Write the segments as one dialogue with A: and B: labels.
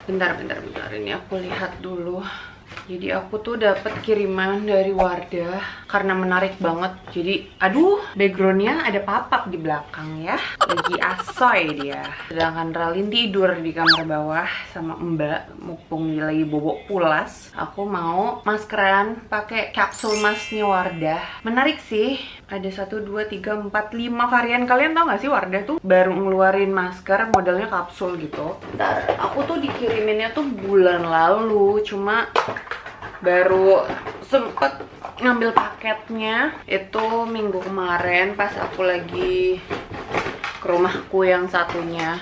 A: Bentar. Ini aku lihat dulu. Jadi aku tuh dapat kiriman dari Wardah karena menarik banget. Jadi, aduh, backgroundnya ada papak di belakang ya. Lagi asoy dia. Sedangkan Ralin tidur di kamar bawah sama Mbak, mumpung dia lagi bobok pulas. Aku mau maskeran pakai kapsul masknya Wardah. Menarik sih. Ada 1, 2, 3, 4, 5 varian. Kalian tau gak sih Wardah tuh baru ngeluarin masker modelnya kapsul gitu. Bentar, aku tuh dikiriminnya tuh bulan lalu, cuma baru sempet ngambil paketnya itu minggu kemarin pas aku lagi ke rumahku yang satunya.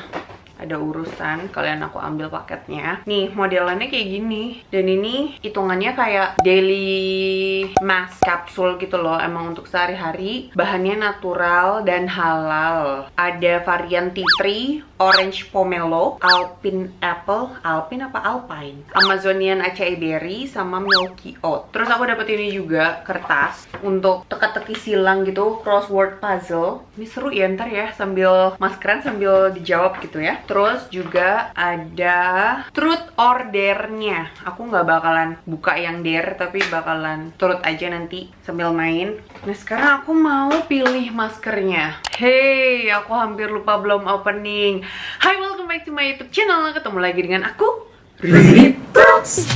A: Ada urusan, kalian aku ambil paketnya. Nih, modelannya kayak gini. Dan ini hitungannya kayak daily mask kapsul gitu loh. Emang untuk sehari-hari. Bahannya natural dan halal. Ada varian tea tree, orange pomelo, alpine apple, alpine apa alpine, Amazonian acai berry, sama milky oat. Terus aku dapet ini juga, kertas untuk teka-teki silang gitu, crossword puzzle. Ini seru ya ntar ya, sambil maskeran sambil dijawab gitu ya. Terus juga ada truth or dare-nya. Aku nggak bakalan buka yang dare, tapi bakalan truth aja nanti sambil main. Nah sekarang aku mau pilih maskernya. Hey, aku hampir lupa belum opening. Hi, welcome back to my YouTube channel. Ketemu lagi dengan aku, Riri Talks.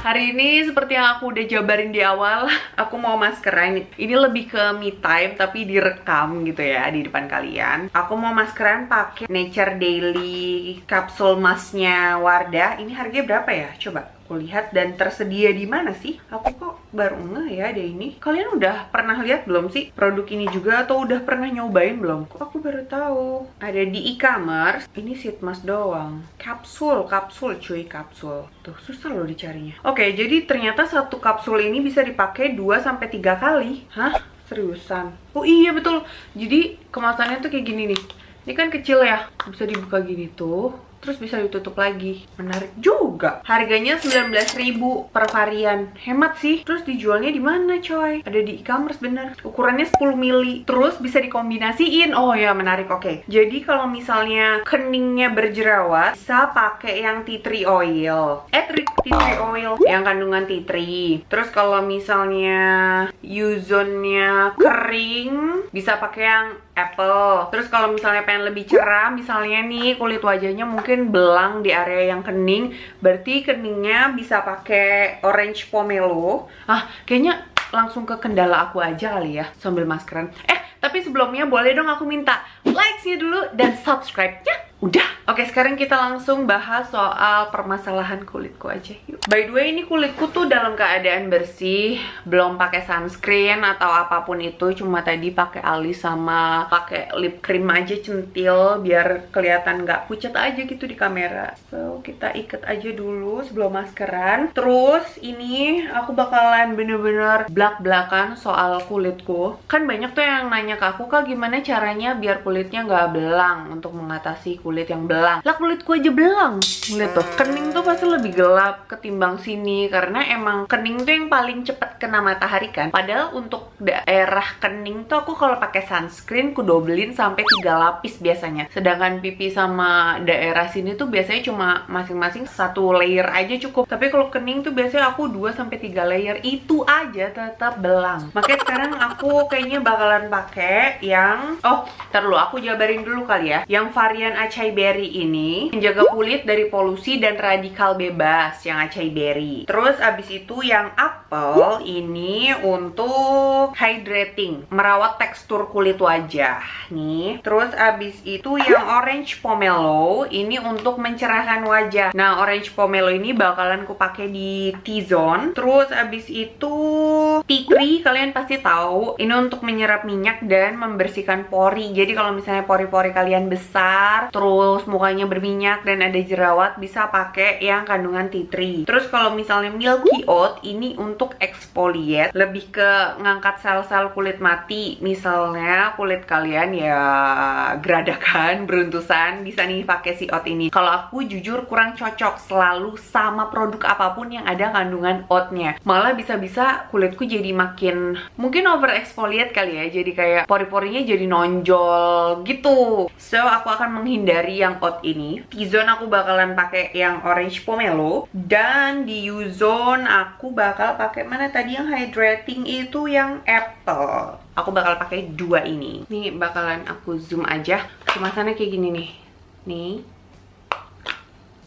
A: Hari ini seperti yang aku udah jabarin di awal, aku mau maskeran. Ini lebih ke me time tapi direkam gitu ya di depan kalian. Aku mau maskeran pakai Nature Daily Capsule Masknya Wardah. Ini harganya berapa ya? Coba aku lihat, dan tersedia di mana sih? Aku kok baru ngeh ya ada ini. Kalian udah pernah lihat belum sih produk ini juga, atau udah pernah nyobain belum? Kok aku baru tahu. Ada di e-commerce. Ini sheet mask doang. Kapsul cuy, kapsul. Tuh, susah loh dicarinya. Oke, jadi ternyata satu kapsul ini bisa dipakai 2-3 kali. Hah? Seriusan? Oh iya betul. Jadi kemasannya tuh kayak gini nih. Ini kan kecil ya. Bisa dibuka gini tuh. Terus bisa ditutup lagi. Menarik juga. Harganya 19.000 per varian. Hemat sih. Terus dijualnya di mana, coy? Ada di e-commerce bener. Ukurannya 10 mili. Terus bisa dikombinasiin. Oh ya, menarik. Oke. Jadi kalau misalnya keningnya berjerawat, bisa pakai yang tea tree oil. Tea tree oil yang kandungan tea tree. Terus kalau misalnya U-zone-nya kering, bisa pakai yang apple. Terus kalau misalnya pengen lebih cerah, misalnya nih kulit wajahnya mungkin belang di area yang kening, berarti keningnya bisa pakai orange pomelo. Kayaknya langsung ke kendala aku aja kali ya sambil maskeran. Tapi sebelumnya boleh dong aku minta like-nya dulu dan subscribe-nya. Udah. Oke, sekarang kita langsung bahas soal permasalahan kulitku aja yuk. By the way, ini kulitku tuh dalam keadaan bersih, belum pakai sunscreen atau apapun itu, cuma tadi pakai alis sama pakai lip cream aja centil biar kelihatan nggak pucat aja gitu di kamera. So, kita ikat aja dulu sebelum maskeran. Terus ini aku bakalan bener-bener blak-blakan soal kulitku. Kan banyak tuh yang nanya ke aku, Kak, gimana caranya biar kulitnya nggak belang untuk mengatasi kulit yang belang. Lah kulitku aja belang. Lihat tuh, kening tuh pasti lebih gelap ketimbang sini karena emang kening tuh yang paling cepet kena matahari kan. Padahal untuk daerah kening tuh aku kalau pakai sunscreen ku dobelin sampai 3 lapis biasanya. Sedangkan pipi sama daerah sini tuh biasanya cuma masing-masing 1 layer aja cukup. Tapi kalau kening tuh biasanya aku 2-3 layer. Itu aja tetap belang. Makanya sekarang aku kayaknya bakalan pakai yang ntar dulu aku jabarin dulu kali ya. Yang varian acai berry ini menjaga kulit dari polusi dan radikal bebas yang acai berry. Terus abis itu yang apple ini untuk hydrating, merawat tekstur kulit wajah nih. Terus abis itu yang orange pomelo ini untuk mencerahkan wajah. Nah, orange pomelo ini bakalan ku pakai di T-zone. Terus abis itu tea tree, kalian pasti tahu ini untuk menyerap minyak dan membersihkan pori. Jadi kalau misalnya pori-pori kalian besar, terus mukanya berminyak dan ada jerawat, bisa pakai yang kandungan tea tree. Terus kalau misalnya milky oat ini untuk untuk exfoliate, lebih ke ngangkat sel-sel kulit mati. Misalnya kulit kalian ya geradakan, beruntusan, bisa nih pakai si oat ini. Kalau aku jujur kurang cocok selalu sama produk apapun yang ada kandungan oatnya. Malah bisa-bisa kulitku jadi makin mungkin over exfoliate kali ya, jadi kayak pori-porinya jadi nonjol gitu. So aku akan menghindari yang oat ini. T-zone aku bakalan pakai yang orange pomelo, dan di U-zone aku bakal pakai mana tadi yang hydrating itu, yang apple. Aku bakal pakai dua ini. Nih bakalan aku zoom aja. Kemasannya kayak gini nih. Nih.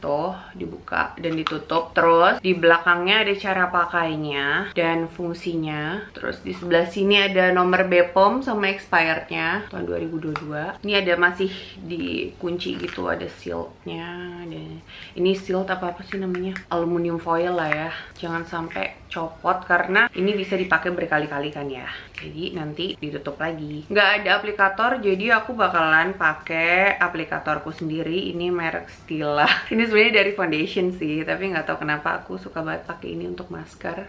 A: Tuh, dibuka dan ditutup. Terus di belakangnya ada cara pakainya dan fungsinya. Terus di sebelah sini ada nomor BPOM sama expirednya tahun 2022. Ini ada masih dikunci gitu, ada sealnya. Ini seal apa sih namanya? Aluminium foil lah ya. Jangan sampai copot karena ini bisa dipakai berkali-kali kan ya. Jadi nanti ditutup lagi. Nggak ada aplikator, jadi aku bakalan pakai aplikatorku sendiri. Ini merek Stila. Ini sebenarnya dari foundation sih, tapi nggak tahu kenapa aku suka banget pakai ini untuk masker.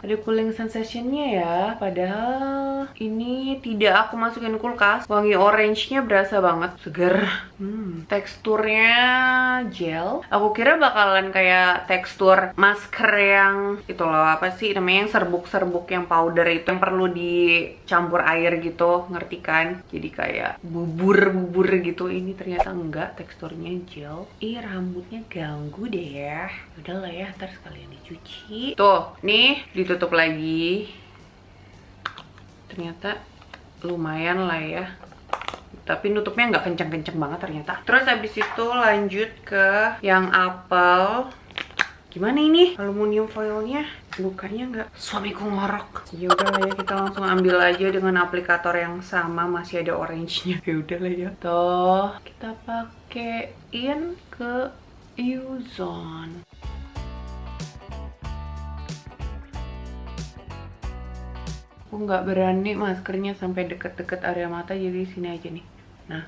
A: Ada cooling sensationnya ya. Padahal ini tidak aku masukin kulkas. Wangi orange-nya berasa banget, seger. Teksturnya gel. Aku kira bakalan kayak tekstur masker yang itu loh, apa sih namanya, yang serbuk-serbuk yang powder itu, yang perlu dicampur air gitu, ngerti kan? Jadi kayak bubur-bubur gitu. Ini ternyata enggak, teksturnya gel. Rambutnya ganggu deh ya. Udah lah ya, ntar sekalian dicuci. Tuh, nih ditutup lagi. Ternyata lumayan lah ya, tapi nutupnya nggak kenceng-kenceng banget ternyata. Terus habis itu lanjut ke yang apel. Gimana ini aluminium foilnya? Bukanya nggak? Suamiku ngorok. Ya udah lah ya, kita langsung ambil aja dengan aplikator yang sama, masih ada orange-nya. Ya udah lah ya. Tuh, kita pakein ke U-zone. Aku nggak berani maskernya sampai deket-deket area mata, jadi sini aja nih. Nah,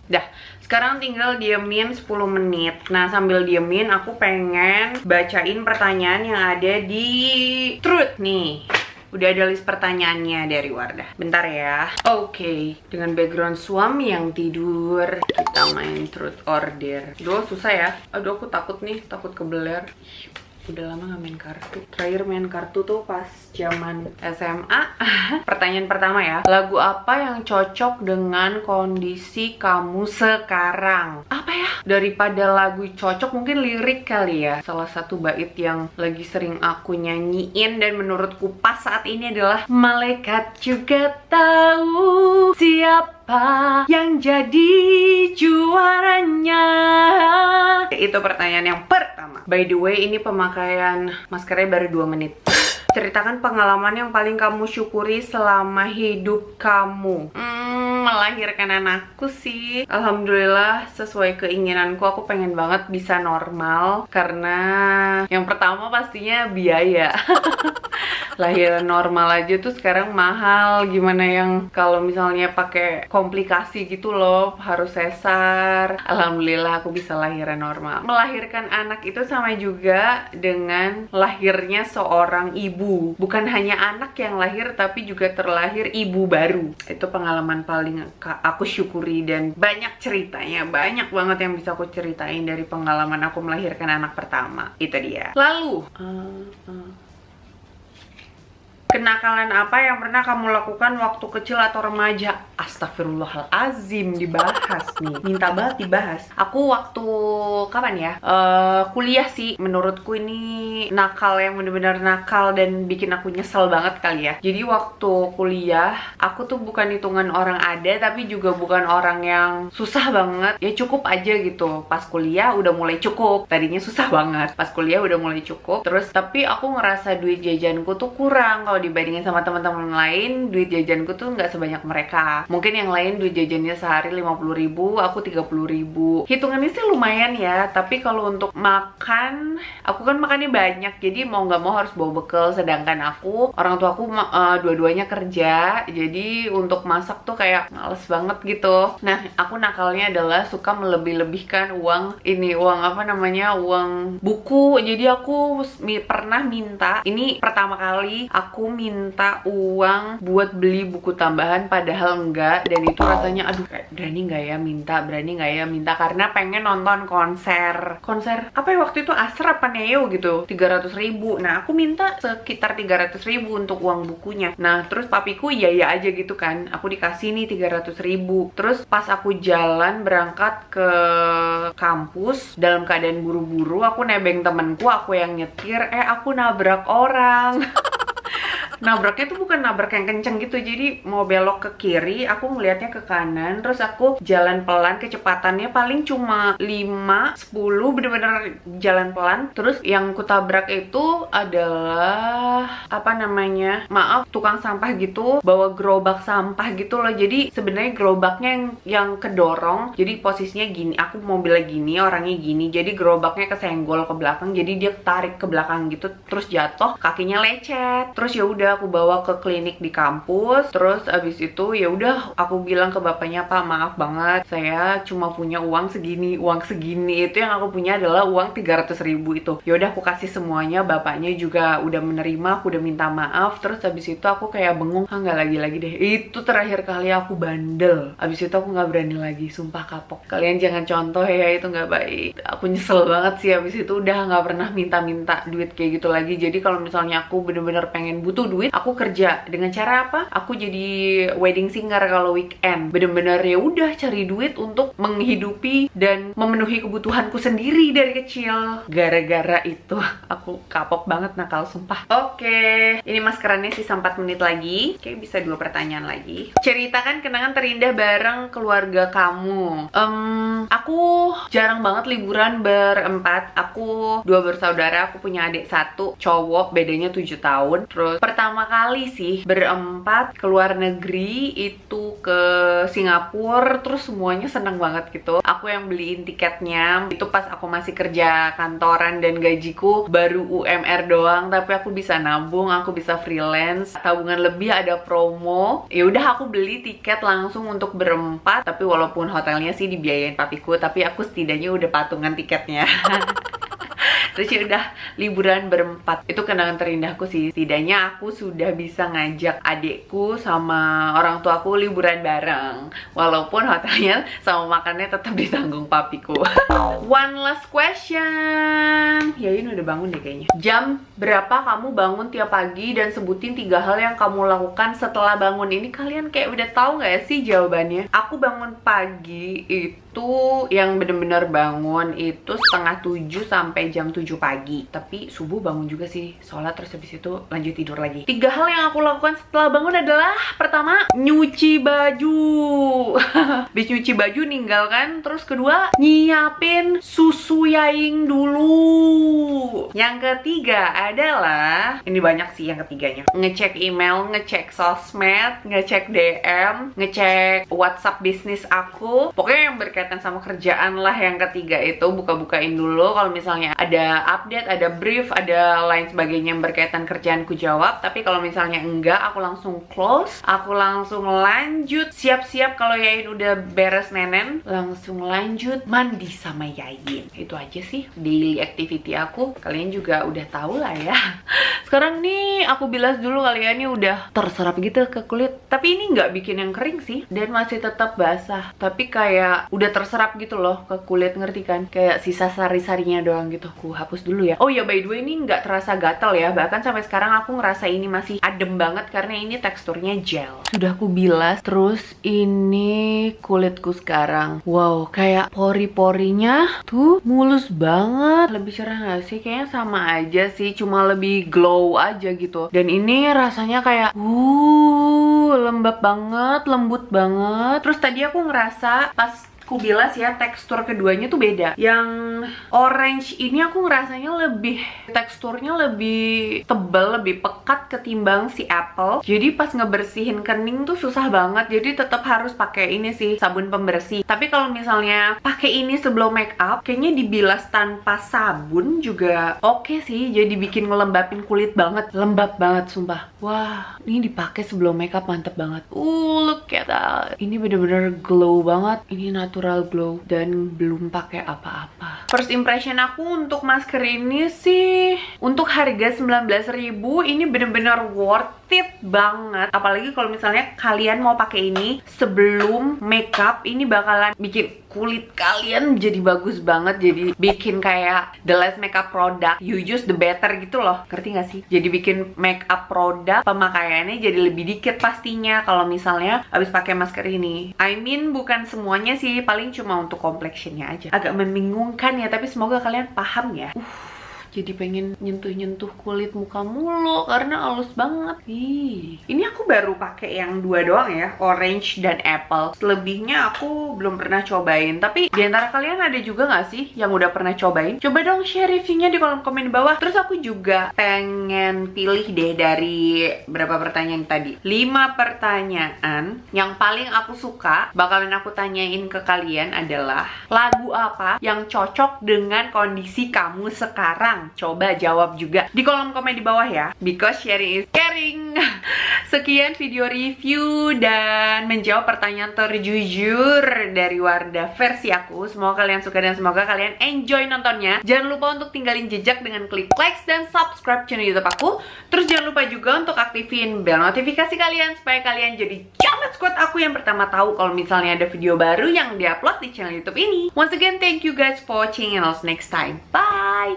A: dah, sekarang tinggal diemin 10 menit. Nah, sambil diemin aku pengen bacain pertanyaan yang ada di Truth nih. Udah ada list pertanyaannya dari Wardah. Bentar ya. Oke, dengan background suami yang tidur, kita main Truth Order. Duh, susah ya. Aduh, aku takut nih, takut kebeler. Udah lama gak main kartu. Terakhir main kartu tuh pas zaman SMA. Pertanyaan pertama ya. Lagu apa yang cocok dengan kondisi kamu sekarang? Apa ya? Daripada lagu cocok, mungkin lirik kali ya. Salah satu bait yang lagi sering aku nyanyiin dan menurutku pas saat ini adalah malaikat juga tahu siapa yang jadi juaranya. Itu pertanyaan yang pertama. By the way, ini pemakaian maskernya baru 2 menit. Ceritakan pengalaman yang paling kamu syukuri selama hidup kamu. Melahirkan anakku sih, alhamdulillah sesuai keinginanku. Aku pengen banget bisa normal, karena yang pertama pastinya biaya. Lahiran normal aja tuh sekarang mahal, gimana yang kalau misalnya pakai komplikasi gitu loh, harus sesar. Alhamdulillah aku bisa lahiran normal. Melahirkan anak itu sama juga dengan lahirnya seorang ibu. Bukan hanya anak yang lahir, tapi juga terlahir ibu baru. Itu pengalaman paling aku syukuri, dan banyak ceritanya, banyak banget yang bisa aku ceritain dari pengalaman aku melahirkan anak pertama. Itu dia. Lalu kenakalan apa yang pernah kamu lakukan waktu kecil atau remaja? Astagfirullahalazim, dibahas nih. Minta banget dibahas. Aku waktu kapan ya? Kuliah sih. Menurutku ini nakal yang bener-bener nakal dan bikin aku nyesel banget kali ya. Jadi waktu kuliah, aku tuh bukan hitungan orang ada, tapi juga bukan orang yang susah banget. Ya cukup aja gitu. Pas kuliah udah mulai cukup. Tadinya susah banget. Pas kuliah udah mulai cukup. Terus tapi aku ngerasa duit jajanku tuh kurang kalau kalau dibandingin sama teman-teman lain, duit jajanku tuh nggak sebanyak mereka. Mungkin yang lain duit jajannya sehari 50.000, aku 30.000. Hitungannya sih lumayan ya, tapi kalau untuk makan, aku kan makannya banyak, jadi mau nggak mau harus bawa bekal. Sedangkan orang tua aku dua-duanya kerja, jadi untuk masak tuh kayak males banget gitu. Nah, aku nakalnya adalah suka melebih-lebihkan uang buku. Jadi aku pernah minta, ini pertama kali aku minta uang buat beli buku tambahan, padahal enggak. Dan itu rasanya aduh, kayak berani nggak ya minta karena pengen nonton konser apa ya waktu itu, Astra apa Neo gitu, 300.000. Nah, aku minta sekitar 300.000 untuk uang bukunya. Nah, terus papiku iya aja gitu kan, aku dikasih nih 300.000. Terus pas aku jalan berangkat ke kampus dalam keadaan buru-buru, aku nebeng temenku, aku yang nyetir, aku nabrak orang. Nabraknya tuh bukan nabrak yang kenceng gitu, jadi mau belok ke kiri, aku ngelihatnya ke kanan, terus aku jalan pelan, kecepatannya paling cuma 5-10, bener-bener jalan pelan. Terus yang kutabrak itu adalah tukang sampah gitu, bawa gerobak sampah gitu loh. Jadi sebenarnya gerobaknya yang kedorong, jadi posisinya gini, aku mobilnya gini, orangnya gini, jadi gerobaknya kesenggol ke belakang, jadi dia tarik ke belakang gitu, terus jatuh, kakinya lecet. Terus ya udah aku bawa ke klinik di kampus. Terus abis itu ya udah aku bilang ke bapaknya, "Pak, maaf banget, saya cuma punya uang segini." Itu yang aku punya adalah uang 300.000 itu. Ya udah aku kasih semuanya, bapaknya juga udah menerima, aku udah minta maaf. Terus abis itu aku kayak bengong, nggak lagi deh. Itu terakhir kali aku bandel. Abis itu aku nggak berani lagi, sumpah kapok. Kalian jangan contoh ya, itu nggak baik. Aku nyesel banget sih, abis itu udah nggak pernah minta-minta duit kayak gitu lagi. Jadi kalau misalnya aku bener-bener pengen butuh duit, aku kerja. Dengan cara apa? Aku jadi wedding singer kalau weekend. Bener-bener ya udah cari duit untuk menghidupi dan memenuhi kebutuhanku sendiri dari kecil. Gara-gara itu aku kapok banget, nakal sumpah. Oke, ini maskerannya sisa 4 menit lagi. Oke, bisa 2 pertanyaan lagi. Ceritakan kenangan terindah bareng keluarga kamu. Aku jarang banget liburan berempat. Aku 2 bersaudara, aku punya adik 1 cowok, bedanya 7 tahun. Terus pertama kali sih berempat ke luar negeri itu ke Singapura, terus semuanya seneng banget gitu. Aku yang beliin tiketnya. Itu pas aku masih kerja kantoran dan gajiku baru UMR doang, tapi aku bisa nabung, aku bisa freelance, tabungan lebih, ada promo. Ya udah aku beli tiket langsung untuk berempat, tapi walaupun hotelnya sih dibiayain papiku, tapi aku setidaknya udah patungan tiketnya. Terus ya udah liburan berempat. Itu kenangan terindahku sih. Setidaknya aku sudah bisa ngajak adikku sama orang tuaku liburan bareng. Walaupun hotelnya sama makannya tetap ditanggung papiku. One last question. Ya ini udah bangun deh kayaknya. Jam berapa kamu bangun tiap pagi dan sebutin 3 hal yang kamu lakukan setelah bangun. Ini kalian kayak udah tahu nggak sih jawabannya? Aku bangun pagi itu yang bener-bener bangun itu setengah 7 sampai jam 7 pagi. Tapi subuh bangun juga sih, sholat, terus habis itu lanjut tidur lagi. 3 hal yang aku lakukan setelah bangun adalah: pertama, nyuci baju. Habis nyuci baju ninggalkan. Terus kedua, nyiapin susu yaing dulu. Yang ketiga adalah, ini banyak sih yang ketiganya, ngecek email, ngecek sosmed, ngecek DM, ngecek WhatsApp bisnis aku. Pokoknya yang berkaitan sama kerjaan lah. Yang ketiga itu buka-bukain dulu, kalau misalnya ada update, ada brief, ada lain sebagainya yang berkaitan kerjaanku jawab. Tapi kalau misalnya enggak, aku langsung close, aku langsung lanjut siap-siap. Kalau Yain udah beres nenen, langsung lanjut mandi sama Yain. Itu aja sih daily activity aku. Kalian juga udah tahu lah ya. Sekarang nih aku bilas dulu, kalian nih udah terserap gitu ke kulit. Tapi ini nggak bikin yang kering sih, dan masih tetap basah. Tapi kayak udah terserap gitu loh ke kulit, ngerti kan? Kayak sisa sari-sarinya doang gitu. Aku hapus dulu ya. Oh ya, by the way, ini nggak terasa gatal ya. Bahkan sampai sekarang aku ngerasa ini masih adem banget karena ini teksturnya gel. Sudah aku bilas. Terus ini kulitku sekarang. Wow, kayak pori-porinya tuh mulus banget. Lebih cerah nggak sih? Kayaknya sama aja sih, cuma lebih glow aja gitu. Dan ini rasanya kayak lembab banget, lembut banget. Terus tadi aku ngerasa pas Aku bilas ya, tekstur keduanya tuh beda. Yang orange ini aku ngerasanya lebih, teksturnya lebih tebal, lebih pekat ketimbang si apple. Jadi pas ngebersihin kening tuh susah banget. Jadi tetap harus pakai ini sih, sabun pembersih. Tapi kalau misalnya pakai ini sebelum make up, kayaknya dibilas tanpa sabun juga oke sih. Jadi bikin ngelembapin kulit banget, lembab banget sumpah. Wah, ini dipakai sebelum make up mantep banget. Look at that. Ini bener-bener glow banget. Ini natural glow dan belum pakai apa-apa. First impression aku untuk masker ini sih, untuk harga 19.000 ini bener-bener worth it banget. Apalagi kalau misalnya kalian mau pakai ini sebelum makeup, ini bakalan bikin kulit kalian jadi bagus banget. Jadi bikin kayak the less makeup product you use the better gitu loh. Ngerti gak sih? Jadi bikin makeup product pemakaiannya jadi lebih dikit pastinya kalau misalnya habis pakai masker ini. I mean bukan semuanya sih, paling cuma untuk complexionnya aja. Agak membingungkan ya, tapi semoga kalian paham ya. Jadi pengen nyentuh-nyentuh kulit muka mulu karena halus banget. Ini aku baru pakai yang dua doang ya, orange dan apple. Selebihnya aku belum pernah cobain. Tapi di antara kalian ada juga nggak sih yang udah pernah cobain? Coba dong share reviewnya di kolom komen di bawah. Terus aku juga pengen pilih deh dari berapa pertanyaan tadi. 5 pertanyaan yang paling aku suka bakalan aku tanyain ke kalian adalah lagu apa yang cocok dengan kondisi kamu sekarang? Coba jawab juga di kolom komen di bawah ya, because sharing is caring. Sekian video review dan menjawab pertanyaan terjujur dari Wardah versi aku. Semoga kalian suka dan semoga kalian enjoy nontonnya. Jangan lupa untuk tinggalin jejak dengan klik like dan subscribe channel YouTube aku. Terus jangan lupa juga untuk aktifin bel notifikasi kalian supaya kalian jadi jamet squad aku yang pertama tahu kalau misalnya ada video baru yang diupload di channel YouTube ini. Once again, thank you guys for watching and I'll see you next time. Bye!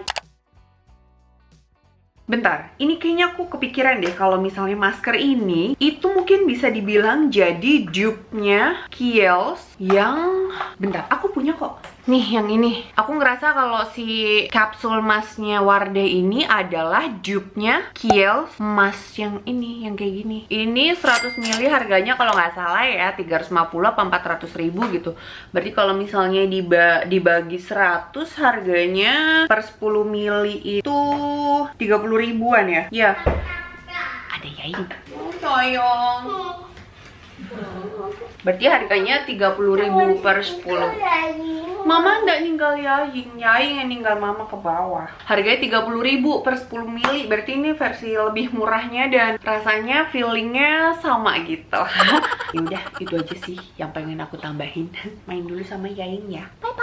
A: Bentar, ini kayaknya aku kepikiran deh kalau misalnya masker ini itu mungkin bisa dibilang jadi dupe-nya Kiehl's yang... Bentar, aku punya kok. Nih, yang ini. Aku ngerasa kalau si kapsul masknya Wardah ini adalah dupe-nya Kiehl's mask yang ini, yang kayak gini. Ini 100 ml harganya kalau nggak salah ya 350 apa 400 ribu gitu. Berarti kalau misalnya dibagi 100 harganya per 10 ml itu 30 ribuan ya. Ya. Ada Yain. Sayang. Berarti harganya 30.000 per 10. Mama nggak ninggal Yaing yang ninggal mama ke bawah. Harganya 30.000 per 10 mili. Berarti ini versi lebih murahnya dan rasanya feelingnya sama gitu. Yaudah, itu aja sih yang pengen aku tambahin. Main dulu sama Yaing ya. Bye bye.